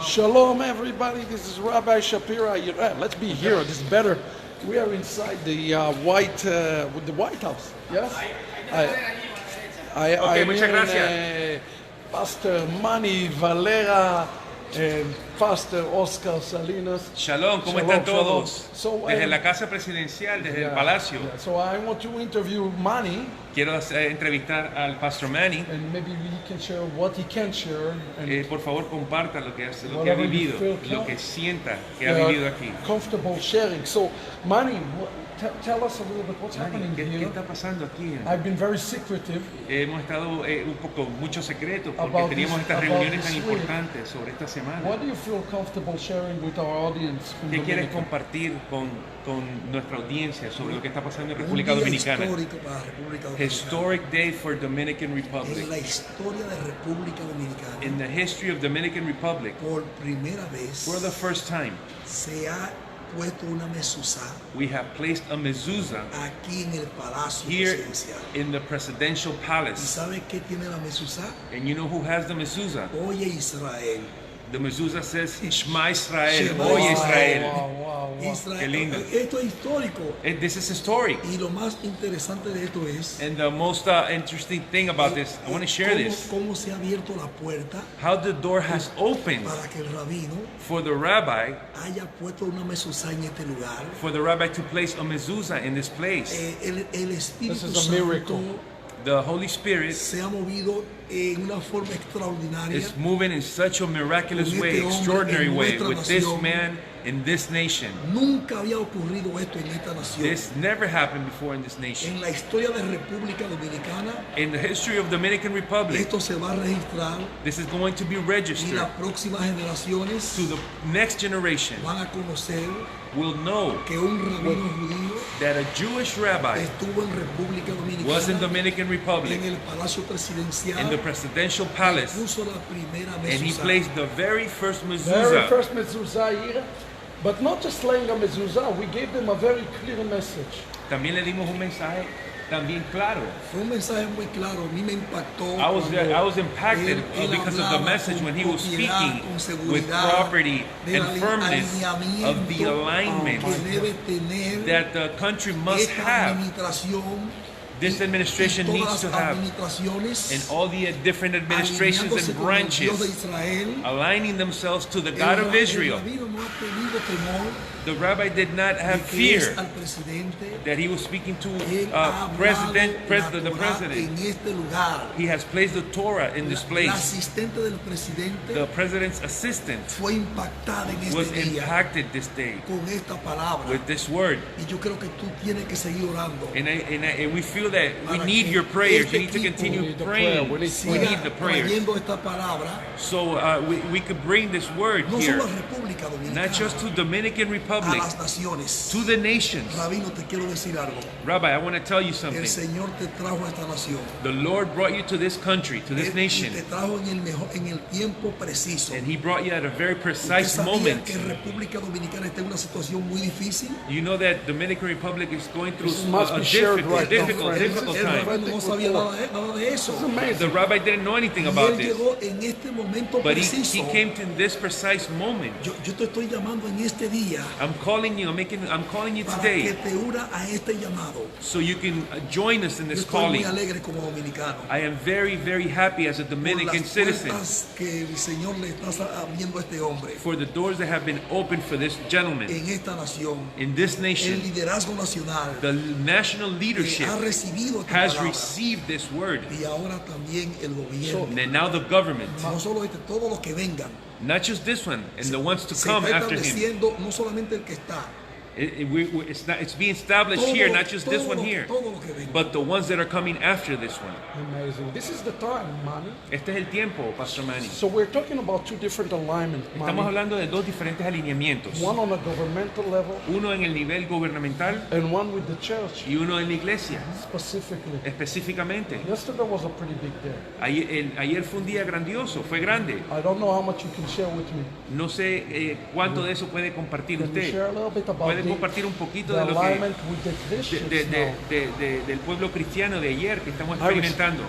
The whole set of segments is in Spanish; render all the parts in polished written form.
Shalom, everybody. This is Rabbi Shapira. Let's be here. This is better. We are inside the White House. Yes. I muchas gracias. Pastor Manny Valera and Pastor Oscar Salinas. Shalom, ¿cómo están todos? So, desde la casa presidencial, desde el palacio. So I want to interview Manny. Quiero entrevistar al Pastor Manny. And maybe he can share what he can share. And por favor, comparta lo que ha vivido, lo que sienta que ha vivido aquí. Comfortable sharing. So, Manny, tell us a little bit what's happening ¿Qué here. está pasando aquí? I've been very secretive. Hemos estado mucho secreto porque teníamos estas reuniones tan importantes sobre esta semana. What do you feel comfortable sharing with our audience? ¿Qué quieres compartir con nuestra audiencia sobre lo que está pasando en República Dominicana? Histórico para la República Dominicana. Historic day for Dominican Republic. En la historia de República Dominicana. In the history of Dominican Republic. Por primera vez. For the first time. Se ha puesto una mezuzah. We have placed a mezuzah. Aquí en el palacio presidencial. In the presidential palace. ¿Y sabe qué tiene la mezuzah? And you know who has the mezuzah? Oye Israel. The mezuzah says, Shema Israel, Oye Israel. Wow. Israel. Qué lindo. Esto es histórico. This is historic. Y lo más interesante de esto es. And the most interesting thing about this, I want to share this. Cómo se ha abierto la puerta. How the door has opened. Para que el rabino. For the rabbi. Haya puesto una mezuzah en este lugar. For the rabbi to place a mezuzah in this place. El Espíritu This is a miracle. The Holy Spirit se ha movido en una forma extraordinaria. Is moving in such a miraculous way, extraordinary way, with this man in this nation. Nunca había ocurrido esto en esta nación. This never happened before in this nation. En la historia de República Dominicana, in the history of Dominican Republic, esto se va a registrar. This is going to be registered. Y las próximas generaciones, to the next generation, van a conocer. Will know que un rabino judío that a Jewish rabbi estuvo en República Dominicana, was in Dominican Republic, en el palacio presidencial, in the presidential palace, puso la primera mezuzah, and he placed the very first mezuzah here. But not just laying a mezuzah, we gave them a very clear message. También le dimos un mensaje también claro. Fue un mensaje muy claro. A mí me impactó. I was impacted because of the message when he was speaking with property and firmness of the alignment that the country must have. This administration needs to have, and all the different administrations and branches aligning themselves to the God of Israel. The rabbi did not have fear that he was speaking to the president. He has placed the Torah in this place. The president's assistant was impacted this day with this word. And we feel that we need your prayers. You need to continue praying. We need the prayers. So we could bring this word here, not just to Dominican Republic, to the nations. Rabbi, I want to tell you something. The Lord brought you to this country, to this nation. And He brought you at a very precise moment. You know that Dominican Republic is going through a difficult time. The rabbi didn't know anything about this. But he came to this precise moment. I'm calling you today so you can join us in this calling. I am very, very happy as a Dominican citizen for the doors that have been opened for this gentleman in this nation. The national leadership has received this word. And now the government, not just this one and the ones to come after him. It's being established here, not just this one here, but the ones that are coming after this one. Amazing. This is the time, Manny. Este es el tiempo, Pastor Manny. So we're talking about two different alignments, Manny. Estamos hablando de dos diferentes alineamientos. One on a governmental level. Uno en el nivel gubernamental. And one with the church. Y uno en la iglesia. Specifically. Específicamente. Yesterday was a pretty big day. Ayer fue un día grandioso, fue grande. I don't know how much you can share with me. No sé cuánto de eso puede compartir usted. Share a little bit about compartir un poquito de lo que del pueblo cristiano de ayer que estamos experimentando.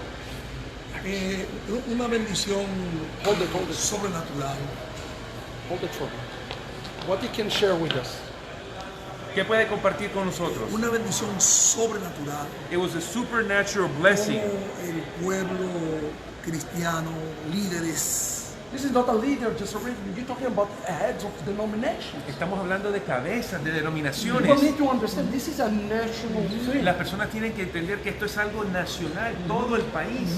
Una bendición sobrenatural. hold it for me. What you can share with us? ¿Qué puede compartir con nosotros? Una bendición sobrenatural. It was a supernatural blessing. Como el pueblo cristiano, líderes, This is not a leader, just a religion. You're talking about heads of denominations. Estamos hablando de cabezas, de People denominaciones. need to understand this is a national thing. Las personas tienen que entender que esto es algo nacional, todo el país.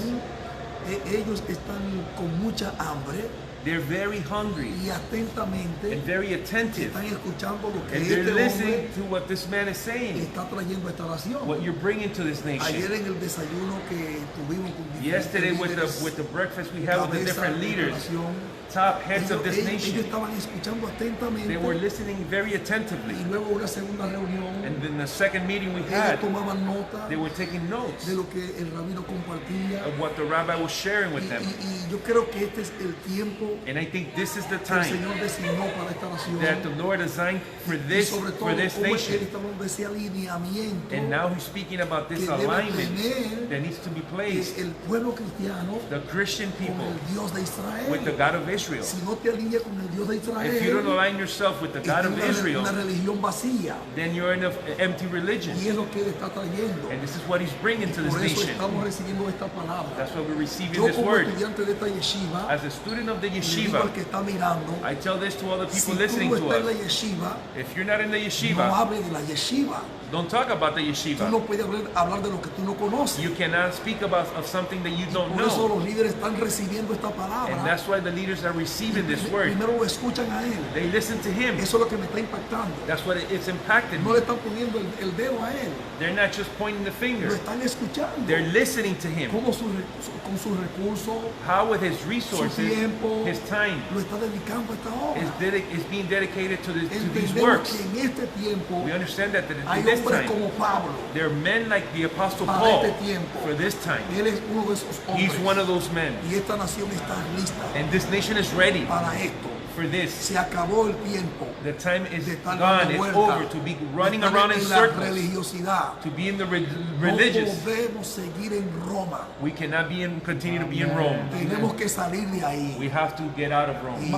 ellos están con mucha hambre They're very hungry y atentamente and very attentive. están escuchando lo que And este they're listening hombre to what this man is saying, está trayendo a esta nación. what you're bringing to this Ayer nation. en el desayuno que tuvimos con Yesterday diferentes with the breakfast we had with the cabezas different de leaders, nación, top heads of this ellos nation, estaban escuchando atentamente they were listening very y attentively. luego una segunda reunión And then the second meeting we ellos had, tomaban nota they were taking notes de lo que el rabino compartía of what the rabbi was sharing with them. y yo creo que este es el tiempo And I think this is the que el time Señor designó para esta nación that the Lord designed for y this sobre todo nation. como él está hablando de ese alineamiento And now he's speaking about this que debe alignment tener that needs to be que placed. el pueblo cristiano The Christian con people el Dios de Israel. with the God of Israel. Si no te alineas con el Dios de Israel, If you don't align yourself with the God of es Israel, una religión vacía then you're in an empty religion. y es lo que él está trayendo. And this is what he's bringing to this Por eso nation. estamos recibiendo esta palabra. That's why we're receiving Yo this como word. estudiante de esta yeshiva, As a student of the le digo al yeshiva, que está mirando, I tell this to all the si people tú listening no to estás en la us. yeshiva, If you're not in the no yeshiva, hable de la yeshiva. don't talk about the Tú yeshiva. no puedes hablar de lo que tú no conoces. You cannot speak about of something that you don't Por eso know. los líderes están recibiendo esta And palabra. that's why the leaders are receiving this word. Primero lo escuchan a él. They listen to him. Eso es lo que me está impactando. That's what it's impacted No me. le están poniendo el dedo a él. They're not just pointing the Lo finger. están escuchando. They're listening to him. Cómo con sus recursos, How with his su resources, tiempo, his time lo está dedicando a esta obra. is being dedicated to these Entendemos works. que en este tiempo We understand that hay at this hombres time, como Pablo there are men like the Apostle para Paul este tiempo. for this time. Él es uno de esos He's one hombres. of those men. Y esta nación está lista And this nation is ready para esto. for this. Se acabó el tiempo The time is de estar gone. dando It's vuelta, over to be running de estar around in en la circles, religiosidad. to be in the No religious. podemos seguir en Roma. We cannot continue to be in Rome. Tenemos que salir de ahí. We have to get out of Rome.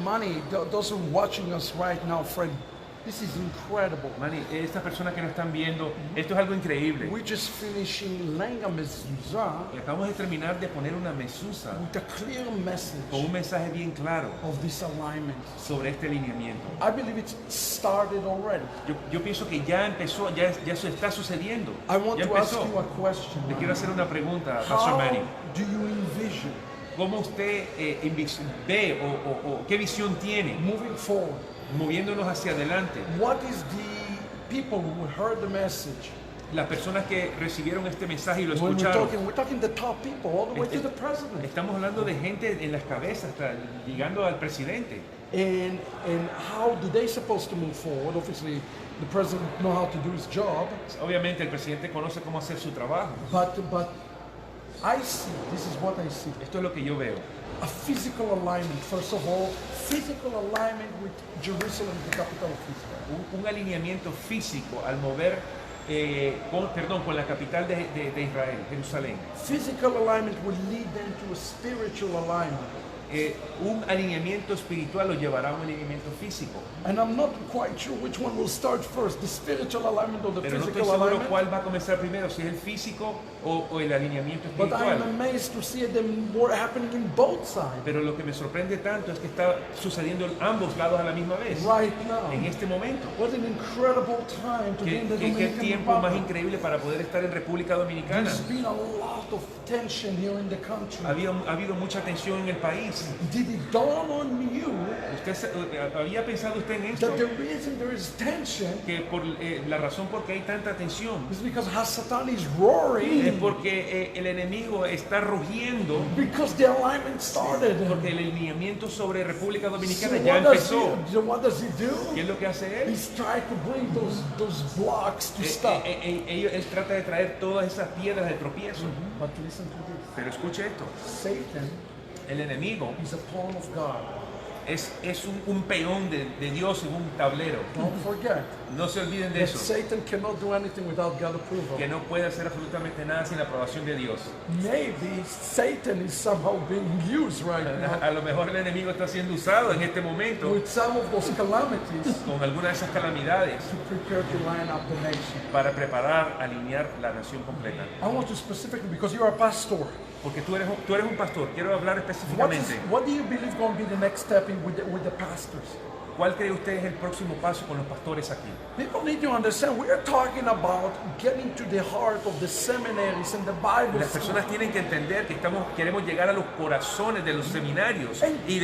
Money, those who are watching us right now, friend, this is incredible. Manny, estas personas que nos están viendo, esto es algo increíble. We're just finishing laying a mezuzah Y acabamos de terminar de poner una mezuzah with a clear message con un mensaje bien claro of this alignment. sobre este alineamiento. I believe it's started already. Yo pienso que ya empezó, ya eso está sucediendo. I want Ya to ask empezó. you a question. Le quiero hacer una pregunta, Pastor How Manny. do you envision ¿Cómo usted ve o qué visión tiene moving forward? moviéndonos hacia adelante? What is the people who heard the message? Las personas que recibieron este mensaje y lo When escucharon. we're talking the top people, all the way to the president. Estamos hablando de gente en las cabezas, hasta llegando al presidente. And how do they supposed to move forward? Obviously, the president know how to do his job, Obviamente el presidente conoce cómo hacer su trabajo. but I see, this is what I see, Esto es lo que yo veo. a physical alignment. First of all, physical alignment with Jerusalem, the capital of Israel. Un alineamiento físico al mover, con la capital de Israel, Jerusalén. Physical alignment will lead them to a spiritual alignment. Un alineamiento espiritual lo llevará a un alineamiento físico. And I'm not quite sure which one will start first, the spiritual alignment or the Pero no estoy physical seguro alignment. cuál va a comenzar primero, si es el físico o el alineamiento But I am espiritual. amazed to see them more happening in both sides Pero lo que me sorprende tanto es que está sucediendo en ambos lados a la misma vez. right now. En este momento. What an incredible time to be in the Qué Dominican tiempo más Republic. increíble para poder estar en República Dominicana. There's been a lot of tension here in the country. Ha habido mucha tensión en el país. Did it dawn on you ¿Había pensado usted en esto? that the reason there is tension Que por la razón por qué hay tanta tensión is because Satan is es roaring porque el enemigo está rugiendo, because the alignment started. porque el alineamiento sobre República So Dominicana ya what does he empezó. do? ¿Qué es lo que hace él? He's trying to bring those blocks to stop. Él trata de traer todas esas piedras de tropiezo. But listen to this. Pero escuche esto, Satan el enemigo is a pawn of God. es un peón de Dios en un tablero. Don't forget No se olviden de that eso. Satan cannot do anything without God's approval. Que no puede hacer absolutamente nada sin la aprobación de Dios. Maybe Satan is somehow being used right now A lo mejor el enemigo está siendo usado en este momento with some of those calamities con alguna de esas calamidades to prepare to line up the nation. para preparar, alinear la nación completa. I want to specifically, because you are a pastor, Porque tú eres un pastor. Quiero hablar específicamente. what do you believe going to be the next step with the pastors? ¿Cuál cree usted es el próximo paso con los pastores aquí? People need to understand, we are talking about getting to the heart of the seminaries and the Bible Las schools. personas tienen que entender que queremos llegar a los corazones de los seminarios y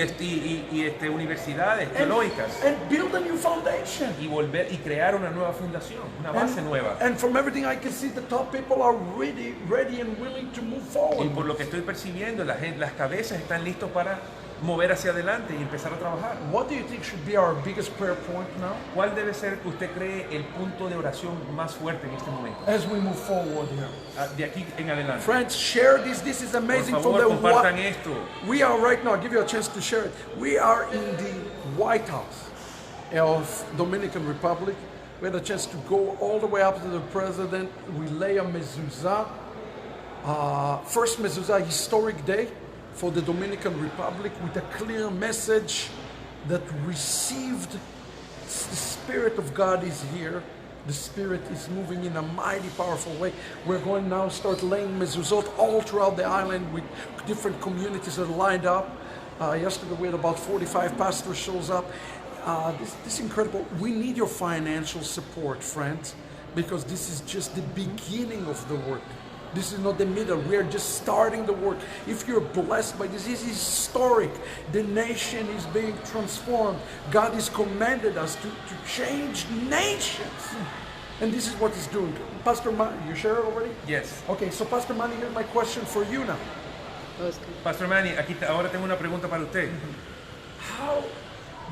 universidades teológicas and build a new foundation. y volver y crear una nueva fundación, una base nueva. And from everything I can see, the top people are ready and willing to move Y forward. por lo que estoy percibiendo, las cabezas están listos para mover hacia adelante y empezar a trabajar. What do you think should be our biggest prayer point now ¿Cuál debe ser que usted cree el punto de oración más fuerte en este momento? as we move forward here? De aquí en adelante. Friends, share this. This is Por amazing. favor, compartan esto. We are right now, I'll give you a chance to share it. We are in the White House of Dominican Republic. We had a chance to go all the way up to the president. We lay a mezuzah. First mezuzah, historic day for the Dominican Republic with a clear message that received the Spirit of God is here. The Spirit is moving in a mighty, powerful way. We're going now start laying mezuzot all throughout the island with different communities that are lined up. Yesterday we had about 45 pastors shows up. This is incredible. We need your financial support, friends, because this is just the beginning of the work. This is not the middle. We are just starting the work. If you're blessed by this is historic. The nation is being transformed. God has commanded us to change nations. And this is what he's doing. Pastor Manny, you share it already? Yes. Okay, so Pastor Manny, here's my question for you now. Pastor Manny, ahora tengo una pregunta para usted. How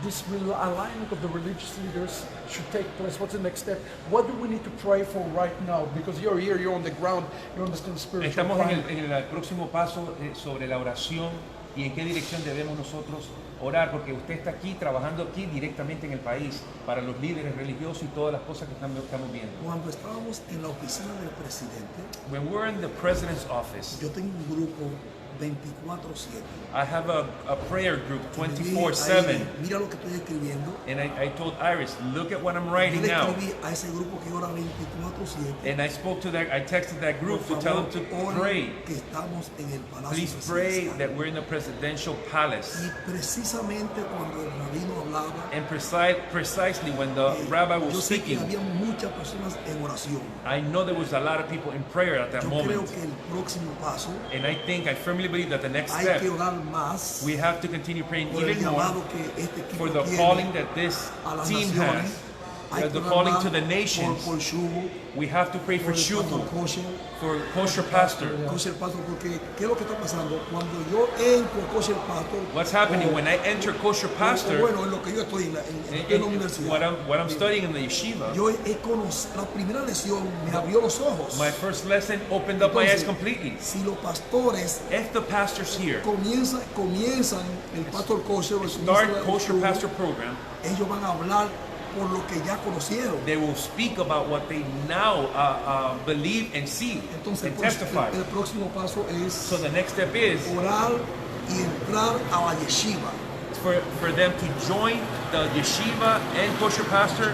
this alignment of the religious leaders should take place? What's the next step? What do we need to pray for right now? Because you're here, you're on the ground, you understand spiritual Estamos climate. en el próximo paso sobre la oración y en qué dirección debemos nosotros orar, porque usted está aquí trabajando aquí directamente en el país para los líderes religiosos y todas las cosas que estamos viendo. Cuando estábamos en la oficina del presidente, When we're in the president's office, yo tengo un grupo 24/7. I have a prayer group Ahí, 24/7, mira lo que estoy escribiendo. and I told Iris, look at what I'm Yo writing le now. escribí a ese grupo que ora 24/7. And I texted that group to tell them to pray. Que estamos en el palacio Please pray presidencial. that we're in the presidential palace. Y precisamente cuando el rabino hablaba, And precisely when the rabbi yo was sé que speaking, había muchas personas en oración. I know there was a lot of people in prayer at that Yo creo moment. que el próximo paso And I firmly believe that the next hay step, que orar más we have to continue praying por el even more llamado que este equipo for the tiene calling that this a las team naciones. has. Hay The que orar calling más to the nations. por Shubo, We have to pray for por el pastor Shubu, Kosher, for kosher pastor. Kosher Pastor, porque ¿qué es lo que está pasando? Cuando yo entro a Kosher Pastor, What's happening when I enter kosher pastor, bueno, en lo que yo estoy en la universidad, what I'm studying in the yeshiva, yo he conocido, la primera lección me abrió los ojos. my first lesson opened up my eyes completely. Si los pastores If the pastors here comienzan el pastor kosher, o el start comienzo del kosher Shubo, pastor program, ellos van a hablar por lo que ya conocieron. they will speak about what they now believe and see Entonces, and pues, testify. el próximo paso es So the next step is orar y entrar a la yeshiva. for them to join the yeshiva and kosher pastor.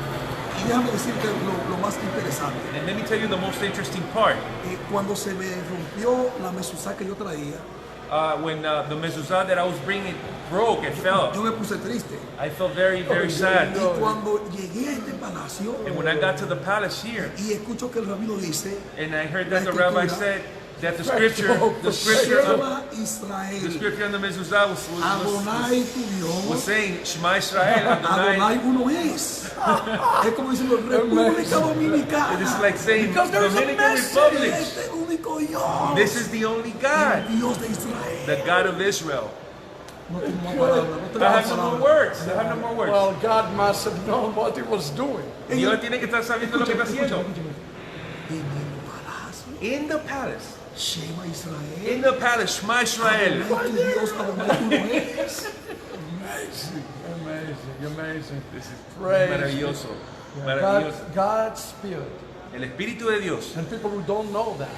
Y déjame decirte lo más interesante. And let me tell you the most interesting part. Cuando se me rompió la mezuzah que yo traía, When the mezuzah that I was bringing broke, it fell. yo me puse triste. I felt very, very sad. Y cuando llegué a este palacio And when I got to the palace here, y escucho que el rabino dice, and I heard that the rabbi said that the scripture Shema the Israel, scripture on the mezuzah Adonai tu was Dios, saying, Shema Israel, Adonai Adonai. uno es. Es como diciendo República Dominicana. It's like saying Because there's a Dominican message. Republic. Este es el único Dios. This is the only God, El Dios de Israel. the God of Israel. No tengo más palabras, no tengo I más have no more palabras. words. I have no more words. Well, God must have known what he was doing. Dios tiene que estar sabiendo lo que está haciendo. En el palacio, In the palace. Shema Israel. In the palace, Shema Israel. Adonai tu Dios, Adonai uno es. Amazing, amazing, amazing. Maravilloso, Yeah, maravilloso. God's Spirit. El Espíritu de Dios. And people who don't know that,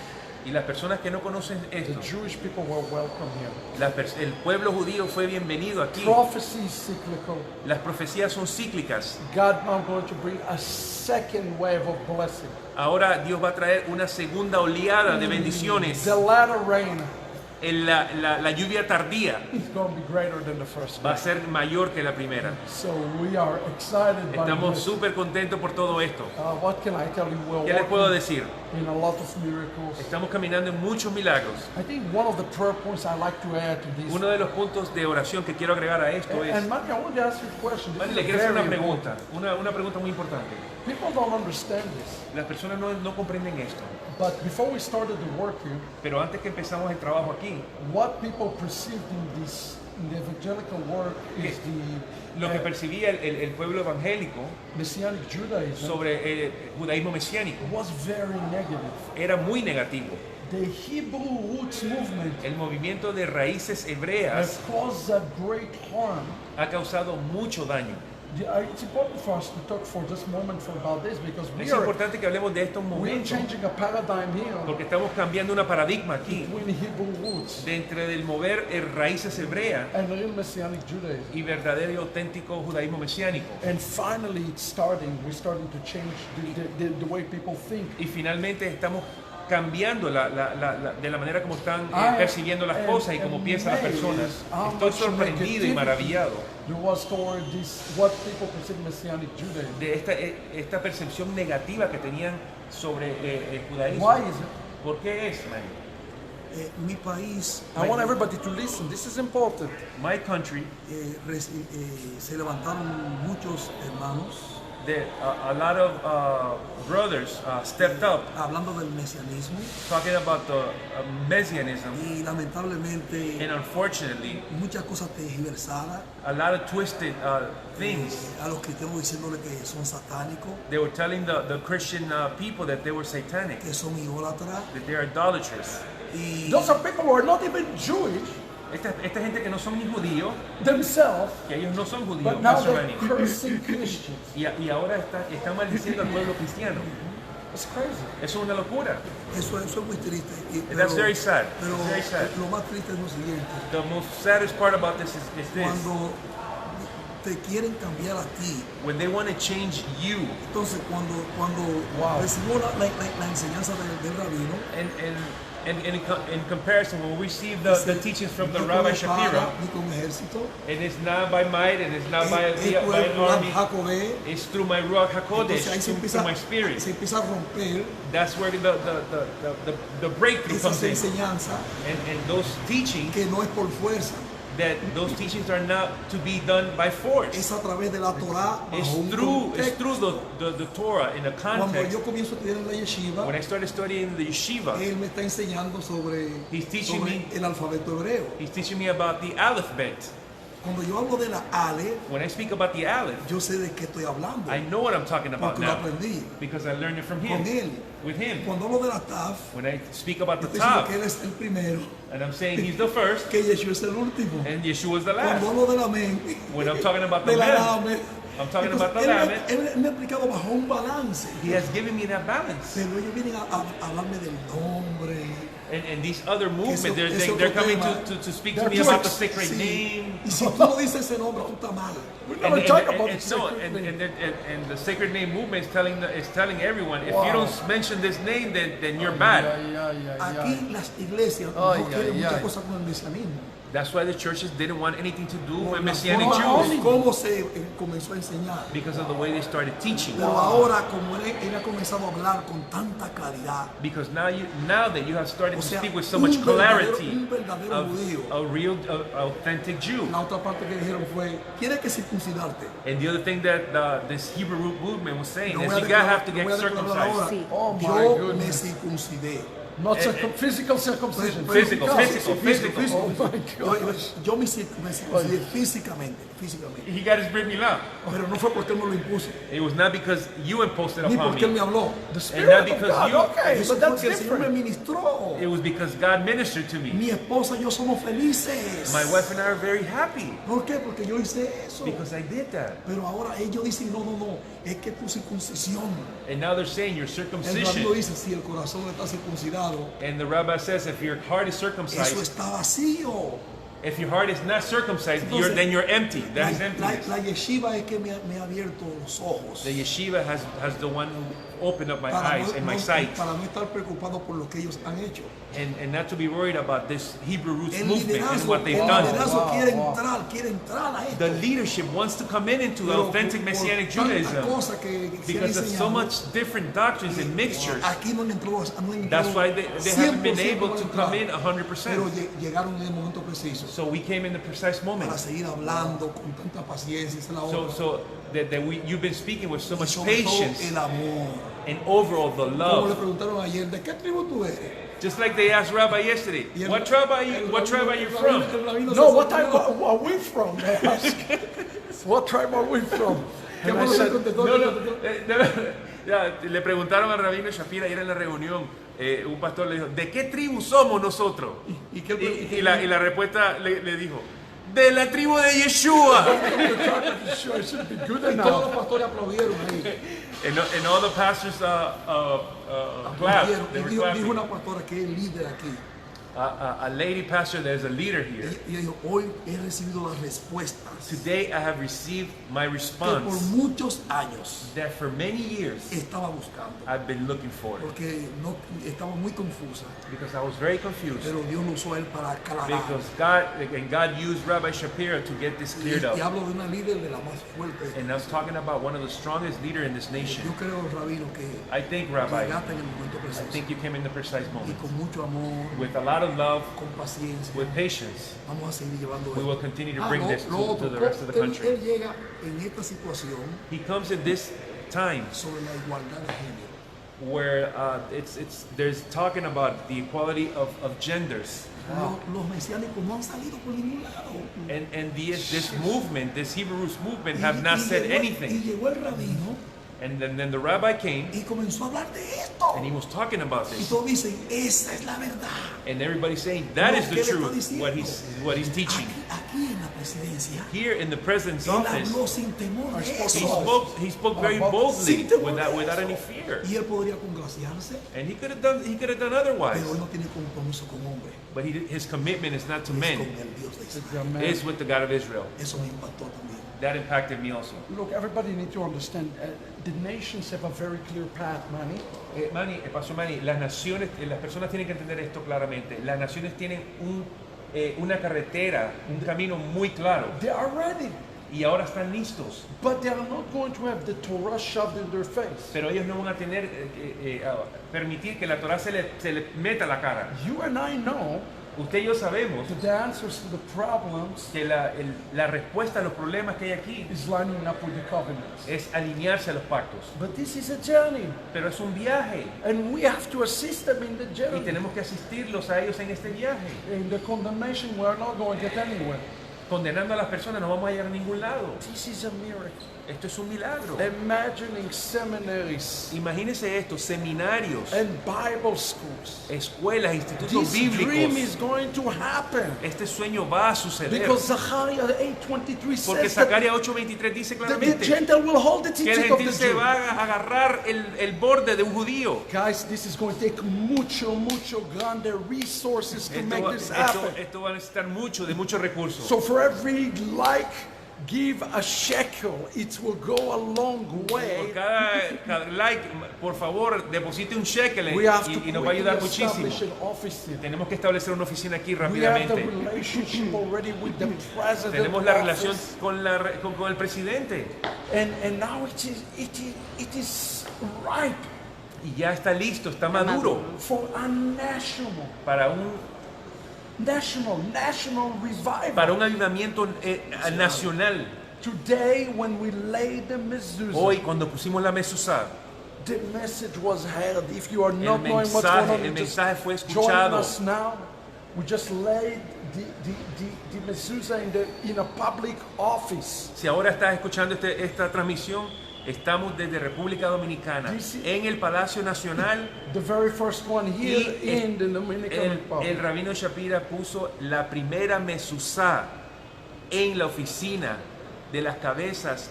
Y las personas que no conocen the esto, Jewish people were welcome here. el pueblo judío fue bienvenido aquí. Prophecy is cyclical. Las profecías son cíclicas. God now going to bring a second wave of blessing. Ahora Dios va a traer una segunda oleada de bendiciones. The latter rain La lluvia tardía is going to be greater than the first va a one. ser mayor que la primera. So we are excited by Estamos this. súper contentos por todo esto. What can I tell you? We're ¿Qué les puedo walking decir? in a lot of miracles. Estamos caminando en muchos milagros. I think one of the prayer points I like to add to this. Uno de los puntos de oración que quiero agregar a esto es... And Manny, I want to ask you a question. This Vale, is le quiero hacer una very pregunta, important. una pregunta muy importante. People don't understand this. Las personas no comprenden esto. But before we started the work here, Pero antes que empezamos el trabajo aquí, what people perceived in the evangelical work is lo que the percibía el pueblo evangélico Messianic Judaism sobre el judaísmo mesiánico was very negative. era muy negativo. The Hebrew roots movement El movimiento de raíces has hebreas caused a great harm. ha causado mucho daño. It's important for us to talk for just a moment about this because Es importante que hablemos de estos we're momentos changing a paradigm here porque estamos cambiando una paradigma aquí between Hebrew roots de entre el mover raíces hebreas and real Messianic Judaism. y verdadero y auténtico judaísmo mesiánico. And finally, we're starting to change the way people think. Y finalmente estamos cambiando de la manera como están I percibiendo las am cosas y como piensan las personas. amazed how Estoy much sorprendido y negativity maravillado there was toward this, what people perceive Messianic Judaism. de esta percepción negativa que tenían sobre el judaísmo. Why is it? ¿Por qué es, man? Mi país, I want everybody to listen. This is important. My country, se levantaron muchos hermanos a lot of brothers stepped up hablando del mesianismo talking about the messianism, y lamentablemente and unfortunately, muchas cosas tergiversadas a lot of twisted things. a los cristianos diciéndole que son satánicos, They were telling the Christian people that they were satanic, que son idólatras that they are idolatrous. y Those are people who are not even Jewish Esta gente que no son ni judíos, themselves, que ellos no son judíos, but now Pastor they're Manny, cursing Christians. y ahora está maldiciendo al pueblo cristiano. It's crazy. Eso es una locura. eso es muy triste. That's very sad. Pero It's very sad. lo más triste es lo siguiente: The most saddest part about this is this. cuando te quieren cambiar a ti. When they want to change you, Entonces, cuando recibimos la enseñanza del rabino, and in comparison, when we receive the teachings from the ni Rabbi con espada, Shapira, ni con ejército, and it's not by might, and it's not by es por an el Ruach army, Jacobé. it's through my Ruach Entonces ahí HaKodesh, through my spirit. se empieza a romper That's where the breakthrough esa comes in. enseñanza And those teachings, que no es por fuerza, that those teachings are not to be done by force. es a través de la Torah. It's bajo un through contexto. the Torah in a Cuando context. yo comienzo a estudiar en la yeshiva, When I started studying the yeshiva, él me está enseñando sobre He's teaching me- el alfabeto hebreo. he's teaching me about the alphabet. Cuando yo hablo de la Ale, When I speak about the aleph, yo sé de qué estoy hablando, I know what I'm talking about porque lo now aprendí because I learned it from con him, él. with him. Cuando hablo de la Taf, When I speak about the estoy diciendo top, que él es el primero, and I'm saying he's the first, que Yeshua es el último. and Yeshua is the Cuando last. hablo del amén, When I'm talking about the de la lamb, Lame, I'm talking entonces, about the lamb. él me ha explicado bajo un balance. He has given me that balance. Pero ellos vienen a hablarme del nombre. And these other movements, Eso- they're eso saying they're otro coming tema. to speak to They're me about the Jewish. sacred Sí. name. Y si tú no dices ese nombre, tú estás mal. We never talk about the no, sacred name. and the sacred name movement is telling everyone, if you don't mention this name, then you're bad. Aquí las iglesias Ay, no quieren ay, muchas ay. cosas con el mesianismo. That's why the churches didn't want anything to do with Por la Messianic forma Jews, cómo se comenzó a enseñar. because of the way they started teaching. Pero ahora, como él ha comenzado a hablar con tanta claridad, Because now that you have started o to sea, speak with so much un clarity verdadero of judío. a real, authentic Jew. La otra parte que dijeron fue, tienes que circuncidarte. And the other thing that this Hebrew movement was saying Lo is voy a you gotta have to declarar- get lo voy a declarar ahora. circumcised. Oh my Yo me goodness. circuncidé. Not physical circumcision. Physical. Oh my God. Yo me circuncidé físicamente. He got his brit milah. Pero no fue porque él me lo impuso, It was not because you imposed it ni upon porque él me me. habló. The And Spirit not of because God, you. okay, Eso but fue that's porque el Señor me different. ministró. It was because God ministered to me. Mi esposa y yo somos felices. My wife and I are very happy ¿Por qué? Porque yo hice eso. because I did that. Pero ahora ellos dicen, no, es que tu circuncisión. And now they're saying your El circumcision. rabino dice, si el corazón está circuncidado, And the rabbi says if your heart is eso circumcised, está vacío. if your heart is not circumcised, Entonces, then you're empty. La, That is emptiness. la yeshiva es que me ha abierto los ojos. The yeshiva has the one who opened up my Para eyes and my sight. para no estar preocupado por lo que ellos han hecho. And not to be worried about this Hebrew roots El movement and liderazgo, what they've el done. liderazgo Wow, quiere entrar a esto. The leadership wants to come into Pero authentic por Messianic tanta Judaism cosa que se because ha of so enseñado, much different doctrines and mixtures. Aquí no han entrado, That's why they haven't been 100% able to come in Pero 100%. llegaron en el momento preciso So we came in the precise moment. para seguir hablando con tanta paciencia. Esa es la otra. So you've been speaking with so Y much sobre todo patience el amor. and overall the Como le love. preguntaron ayer, ¿de qué tribu tú eres? Just like they asked Rabbi yesterday, Y el- what tribe are you? What tribe are you from? El rabino No, se what tribe sorprendió. are we from? They ask. What tribe are we from? ¿Qué And I bueno le said, contestó? Ya, le preguntaron a Rabino Shapira ayer en la reunión, un pastor le dijo, ¿de qué tribu somos nosotros? ¿Y qué- Y la respuesta le dijo, de la tribu de Yeshua. sure, it should be good Y todos los enough. pastores aplaudieron ahí. And all the pastors clapped. Aplaudieron. They Y were dijo clapping. una pastora que es líder aquí. A lady pastor that is a leader here. Y ella dijo, hoy he recibido las respuestas Today I have received my que por response muchos años that for many years estaba buscando. I've been looking for. Porque no, estaba muy confusa. Because I was very confused. Pero Dios lo usó a él para aclarar. Because God used Rabbi Shapira to get this cleared Y up. hablo de una líder de la más fuerte. And I was talking about one of the strongest leaders in this nation. Yo creo, rabino, que I think, Rabbi, llegaste en el momento I preciso. think you came in the precise Y moment. con mucho amor, With a lot of love, con paciencia, with patience, vamos a seguir llevando we esto. will continue to bring this lo to otro, the rest of the él country. llega en esta situación He comes in this time sobre la igualdad de género. where there's talking about the equality of genders. Los mesiánicos no han salido por ningún lado. And this movement, this Hebrew roots movement, have Y not said llegó- anything. Y llegó el rabino And then the rabbi came y comenzó a hablar de esto. and he was talking about Y this. todos dicen, esa es la verdad. And everybody's saying that No, is the ¿qué le está truth, diciendo? what he's teaching. Aquí en la presidencia, Here in the president's él office, habló sin temor de spoke eso. he spoke very boldly Sin temor without de any eso. fear. Y él podría congraciarse, And he could have done otherwise. pero él no tiene compromiso con hombre. But his commitment is not to Es men, con el Dios de Israel. Amen. it's with the God of Israel. Eso me impactó también. That impacted me also. Look, everybody needs to understand, the nations have a very clear path, Manny. Pastor Manny, las naciones, las personas tienen que entender esto claramente. Las naciones tienen una carretera, un camino muy claro. They are ready, Y ahora están listos. but they are not going to have the Torah shoved in their face. Pero ellos no van a tener, permitir que la Torah se le meta a la cara. You and I know Usted y yo sabemos that the answers to the problems que la respuesta a los problemas que hay aquí is lining up with the covenants. es alinearse a los pactos. But this is a journey, Pero es un viaje and we have to assist them in the y journey. tenemos que asistirlos a ellos en este viaje. In the condemnation, we are not going to get anywhere. Condenando a las personas no vamos a llegar a ningún lado. This is a miracle. Esto es un milagro. Imagining seminaries Imagínense esto, seminarios, and Bible schools. escuelas, institutos This dream bíblicos. is going to happen. Este sueño va a suceder. Because Zechariah 8:23 Porque says that Zacarías 8:23 dice the claramente Gentile will hold the que el teaching of gentil the se Jew. va a agarrar el borde de un judío. Guys, this is going to take mucho grande resources to make this happen. Esto va a necesitar de muchos recursos. So for every like, give a shekel. It will go a long Por way. cada like, por favor, deposite un shekel We have to y nos va a ayudar quickly muchísimo. establish an office here. Tenemos que establecer una oficina aquí We have the rápidamente. relationship already with the president. Tenemos la relación office. con el presidente. And now it is ripe Y ya está listo, está maduro for a national revival. para un avivamiento nacional. Today, when we lay the mezuzah, Hoy, cuando pusimos la mezuzah, The message was heard. If you are El not knowing what's going on, mensaje fue just join escuchado. us now. We just laid the mezuzah in a public office. Si ahora estás escuchando esta transmisión, estamos desde República Dominicana en el Palacio Nacional. The very first one here in the Dominican Republic. El rabino Shapira puso la primera mezuzah en la oficina de las cabezas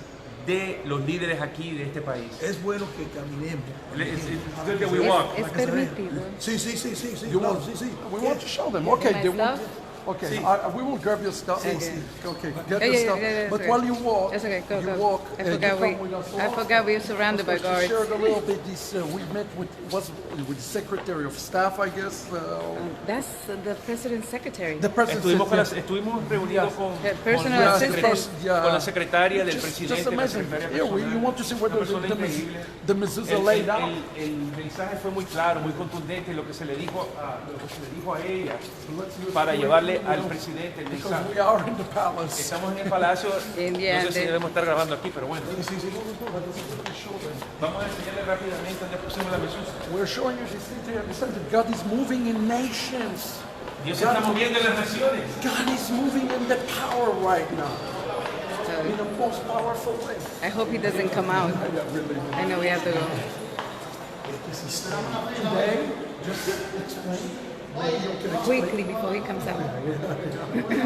de los líderes aquí de este país. Es bueno que caminemos. It's good that we walk. Es permitido. Sí. You claro, want, sí. we want to show them. Okay, My they want, stuff? okay. Sí. We will grab your stuff. Okay, get Yeah, the yeah, stuff. yeah, But okay. while you walk, That's okay, go. you walk. I you forgot come with us. I forgot we were surrounded by guards. Shared a little bit. This we met with the Secretary of Staff, I guess. That's the president's secretary. The president. Estuvimos reunidos con The personal Yeah, assistant. con la secretaria del Just presidente. La amazing. secretaria Yeah, personal, you want to see where una persona increíble. the mezuzah laid out. El mensaje fue muy claro, muy contundente lo que se le dijo a ella para llevarle al presidente el Because mensaje. we are in the palace. Estamos en el palacio, Yeah, no sé si debemos estar grabando aquí, pero bueno. Sí. Vamos a enseñarle rápidamente dónde pusimos la mezuzah. We're showing you this thing to understand that God is moving in nations. Dios se está moviendo en las naciones. God is moving in the power right now. In the most powerful way. I hope he doesn't come out. I know we have to go. Today, just explain. Quickly before he comes out.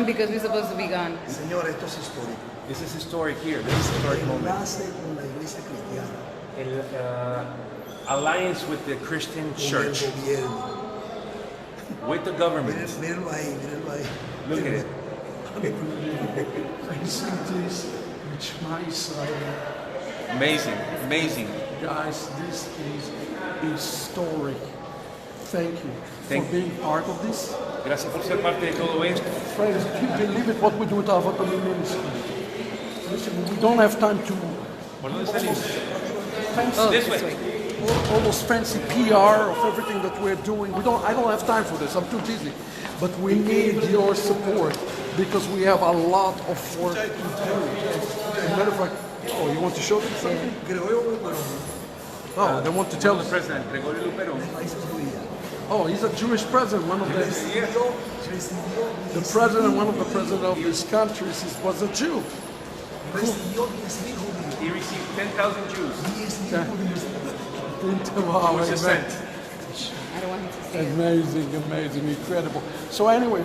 Because we're supposed to be gone. Señor, esto es histórico. This is historic here. This is historic moment. Enlace con la iglesia cristiana. El alliance with the Christian Con church, el gobierno. with the government. Mírenlo ahí. Look at it. I see this with my Israel. Amazing. Guys, this is historic. Thank you Thank for being part of this. Gracias por ser parte de todo esto. Friends, do you believe it what we do with Ahavat ministry? Listen, we don't have time to ¿Por dónde salimos? fancy, Oh, This this way. way. all those fancy PR of everything that we're doing. I don't have time for this. I'm too busy. But we need your support because we have a lot of work to do. As a matter of fact, you want to show them something? Oh, they want to tell The us. president, Gregorio Luperón. Oh, he's a Jewish president. One of the president, one of the presidents of this country was a Jew. He received 10,000 Jews. Wow, Which is sent. I don't want him to see it. amazing, incredible. So anyway,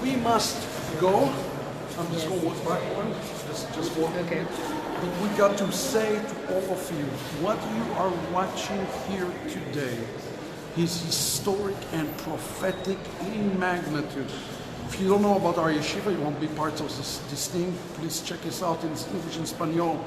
we must go. I'm just going to walk back one. Just walk. Okay. But we got to say to all of you, what you are watching here today is historic and prophetic in magnitude. If you don't know about our yeshiva, you won't be part of this thing, please check us out in English and Spanish.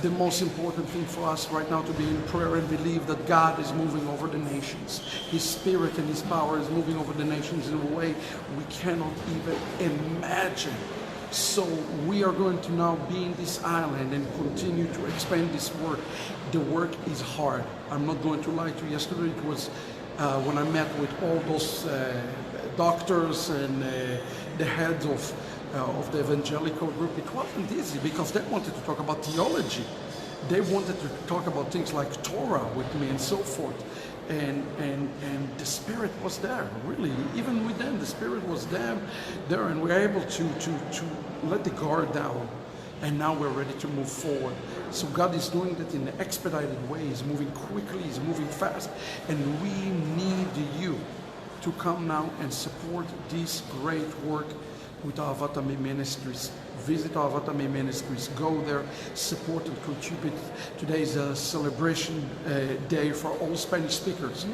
The most important thing for us right now to be in prayer and believe that God is moving over the nations. His spirit and His power is moving over the nations in a way we cannot even imagine. So we are going to now be in this island and continue to expand this work. The work is hard. I'm not going to lie to you. Yesterday it was when I met with all those doctors and the heads of the evangelical group. It wasn't easy because they wanted to talk about theology. They wanted to talk about things like Torah with me and so forth. And the Spirit was there, really. Even with them, the Spirit was there, and we were able to let the guard down. And now we're ready to move forward. So God is doing that in an expedited way. He's moving quickly, He's moving fast. And we need you to come now and support this great work with Ahavat Ammi Ministries. Visit Ahavat Ammi Ministries. Go there, support and contribute. Today is a celebration day for all Spanish speakers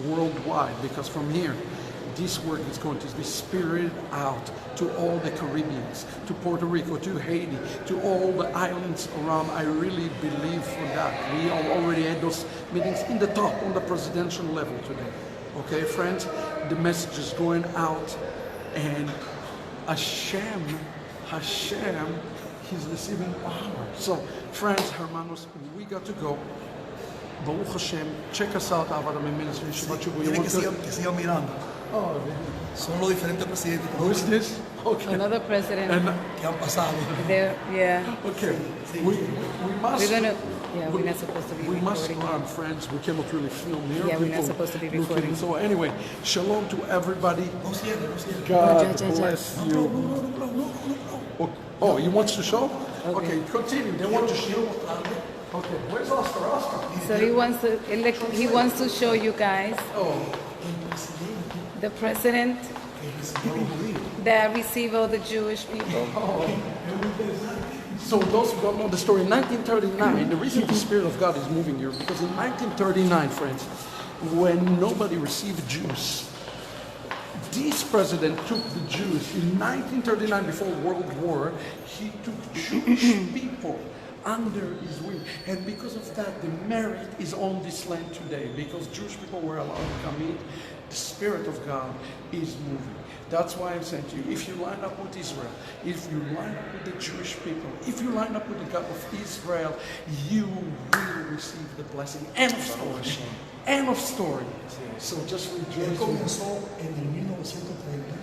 worldwide, because from here, this work is going to be spirited out to all the Caribbeans, to Puerto Rico, to Haiti, to all the islands around. I really believe for that. We already had those meetings in the top, on the presidential level today. Okay, friends, the message is going out, and Hashem, He's receiving power. So, friends, hermanos, we got to go. Baruch Hashem, check us out, Ahavat Ammi Ministries. Tienen que sigan mirando. Oh, Son los diferentes presidentes. who is this? Okay. another president. And que han pasado. There, yeah. okay, we must. We're gonna. Yeah, we're not supposed to be We must recording. run, friends. We cannot really film here. Yeah, we're not People supposed to be looking. recording. So anyway, shalom to everybody. No cierre, no cierre. God ja. bless No, you. no, no, no, no, no, no. Oh, you want to show? Okay. Okay, continue. They want to show. Okay, where's Oscar? Oscar. So he wants to show you guys Oh, the president that received all the Jewish people. so those who don't know the story, in 1939, the reason the Spirit of God is moving here, because in 1939, friends, when nobody received Jews, this president took the Jews. In 1939, before World War, he took Jewish people under his wing. And because of that, the merit is on this land today. Because Jewish people were allowed to come in, the Spirit of God is moving. That's why I'm saying to you, if you line up with Israel, if you line up with the Jewish people, if you line up with the God of Israel, you will receive the blessing. End of story. End of story. So just Él rejoice. comenzó en el 1930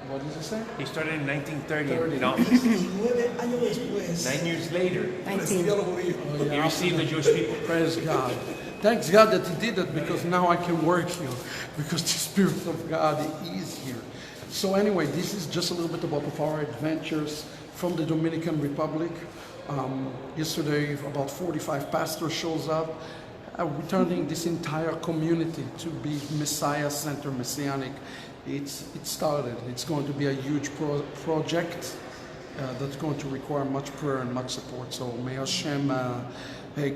What does it say? He started in 1930 in office. y 9 años después 9 years later, 19. recibió a los judíos. he received the Jewish people. Praise God. Thanks God that He did that, because now I can work here, because the Spirit of God is here. So anyway, this is just a little bit about our adventures from the Dominican Republic. Yesterday, about 45 pastors shows up, returning this entire community to be Messiah-centered, Messianic. It started. It's going to be a huge project that's going to require much prayer and much support. So may Hashem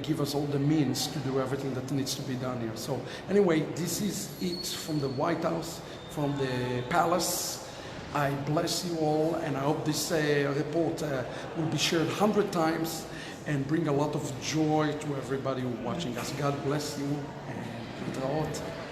give us all the means to do everything that needs to be done here. So anyway, this is it from the White House, from the palace. I bless you all, and I hope this report will be shared 100 times and bring a lot of joy to everybody watching us. God bless you, and